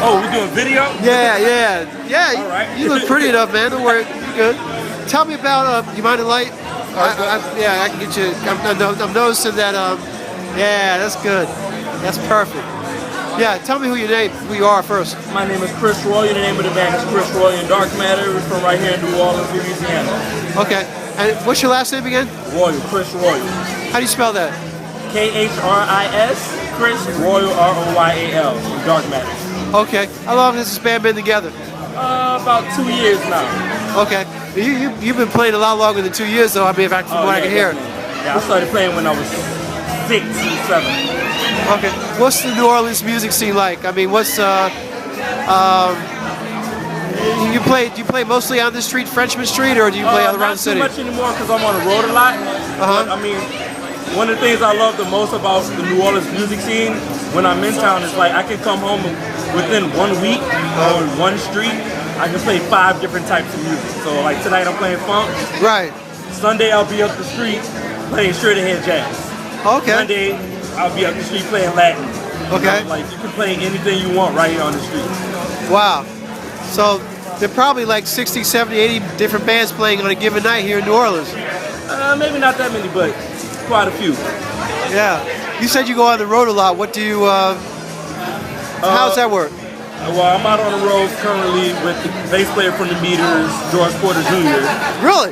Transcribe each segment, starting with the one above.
Oh, we're doing video? Yeah. All right. You look pretty enough, man. Don't worry. You're good. Tell me about, you mind the light? I can get you. I'm noticing that, yeah, that's good. That's perfect. Yeah, tell me who you are first. My name is Khris Royal. The name of the band is Khris Royal and Dark Matter. We're from right here in New Orleans, Louisiana. Okay. And what's your last name again? Royal, Khris Royal. How do you spell that? Khris, Khris Royal, Royal, Dark Matter. Okay. How long has this band been together? About 2 years now. Okay. You've been playing a lot longer than 2 years, though. I mean, from what I can hear. Yeah, I started playing when I was 6 and 7. Okay. What's the New Orleans music scene like? I mean, what's you play mostly on the street, Frenchman Street, or do you play all around the city? Not too much anymore because I'm on the road a lot. But, I mean, one of the things I love the most about the New Orleans music scene when I'm in town is like I can come home within 1 week on one street. I can play 5 different types of music. So like tonight I'm playing funk. Right. Sunday I'll be up the street playing straight ahead jazz. Okay. Monday I'll be up the street playing Latin. Okay. You know, like you can play anything you want right here on the street. Wow. So there are probably like 60, 70, 80 different bands playing on a given night here in New Orleans. Maybe not that many, but quite a few. Yeah. You said you go on the road a lot. What do you, how's that work? Well, I'm out on the road currently with the bass player from the Meters, George Porter Jr. Really?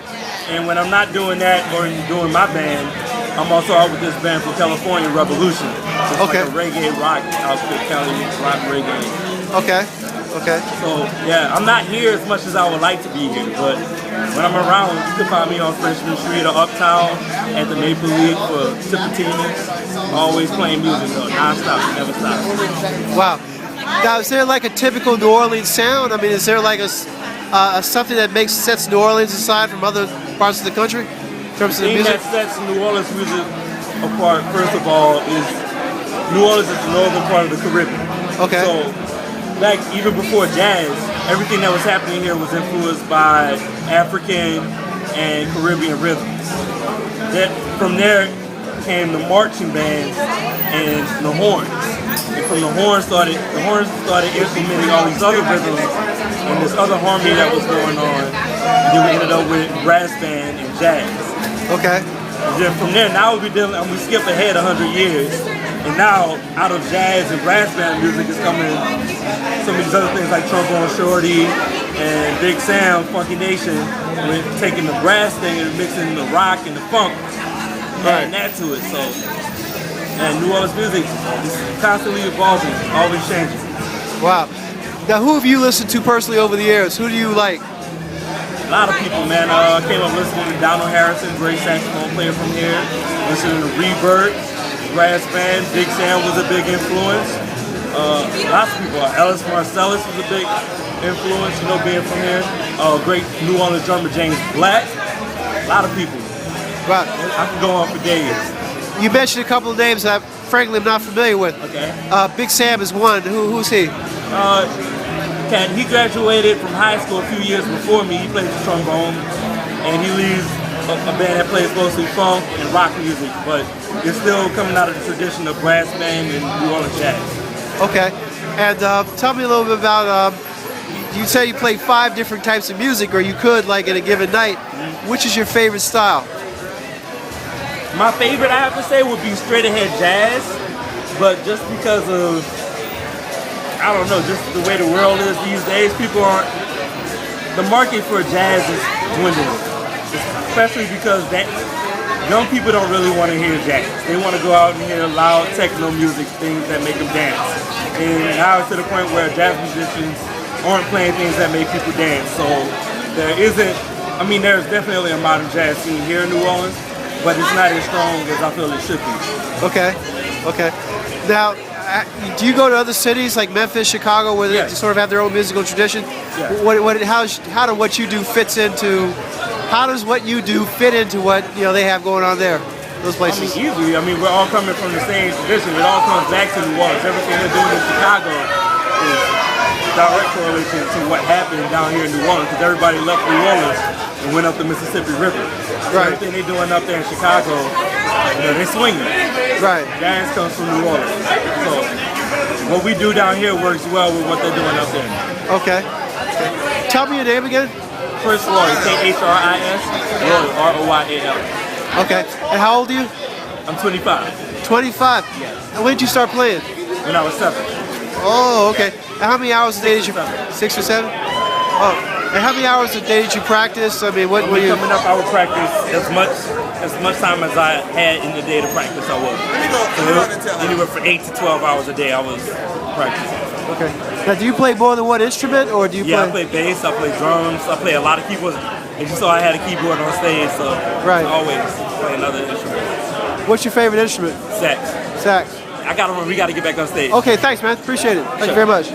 And when I'm not doing that or doing my band, I'm also out with this band from California, Revolution. It's okay. Like a reggae rock outfit, Cali rock reggae. Okay. Okay. So yeah, I'm not here as much as I would like to be here, but when I'm around, you can find me on Frenchman Street or Uptown at the Maple League for Tipitinas. Always playing music though, non-stop, never stop. Wow. Now, is there like a typical New Orleans sound? I mean, is there like a something that sets New Orleans aside from other parts of the country in terms of the music? The thing that sets New Orleans music apart, first of all, is New Orleans is the northern part of the Caribbean. Okay. So, like even before jazz, everything that was happening here was influenced by African and Caribbean rhythms. That from there came the marching bands and the horns. And from the horns started implementing all these other rhythms and this other harmony that was going on. And then we ended up with brass band and jazz. Okay. And then from there, now we skip ahead 100 years. And now, out of jazz and brass band music is coming some of these other things like Trombone Shorty and Big Sam, Funky Nation, with taking the brass thing and mixing the rock and the funk, adding that to it. So, and New Orleans music is constantly evolving, always changing. Wow. Now, who have you listened to personally over the years? Who do you like? A lot of people, man. I came up listening to Donald Harrison, great saxophone player from here. Listening to Rebirth, brass band. Big Sam was a big influence. Lots of people. Ellis Marcellus was a big influence, you know, being from here. Great New Orleans drummer James Black. A lot of people. Wow. I can go on for days. You mentioned a couple of names that frankly I'm not familiar with. Okay. Big Sam is one. Who's he? He graduated from high school a few years before me. He plays the trombone, and he leads a band that plays mostly funk and rock music, but it's still coming out of the tradition of brass band and New Orleans jazz. Okay. And tell me a little bit about, you say you play 5 different types of music, or you could, like, in a given night. Mm-hmm. Which is your favorite style? My favorite, I have to say, would be straight ahead jazz, but just because of, I don't know, just the way the world is these days, the market for jazz is dwindling, especially because young people don't really want to hear jazz. They want to go out and hear loud techno music, things that make them dance. And now it's to the point where jazz musicians aren't playing things that make people dance. So there's definitely a modern jazz scene here in New Orleans, but it's not as strong as I feel it should be. Okay, okay. Now, do you go to other cities like Memphis, Chicago, where they sort of have their own musical tradition? Yeah. How does what you do fit into what they have going on there? Those places. Easily. We're all coming from the same tradition. It all comes back to New Orleans. Everything they're doing in Chicago is direct correlation to what happened down here in New Orleans, because everybody left New Orleans and went up the Mississippi River. So right. Everything they're doing up there in Chicago, they're swinging. Right. Jazz comes from New Orleans. So what we do down here works well with what they're doing up there. Okay. Tell me your name again. Khris Royal, Khris, Royal, Royal. Okay. And how old are you? I'm 25. 25. Yes. And when did you start playing? When I was 7. Oh, okay. And how many hours a day did you? 6 or 7. Oh. And how many hours a day did you practice? I mean, what were you? Coming up, I would practice as much time as I had in the day to practice. I would. So anywhere from 8 to 12 hours a day, I was practicing. Okay. Now, do you play more than one instrument, or do you play? Yeah, I play bass. I play drums. I play a lot of keyboards. And you saw I had a keyboard on stage, so right. I always play another instrument. What's your favorite instrument? Sax. Sax. We got to get back on stage. Okay, thanks, man. Appreciate it. Thank you very much.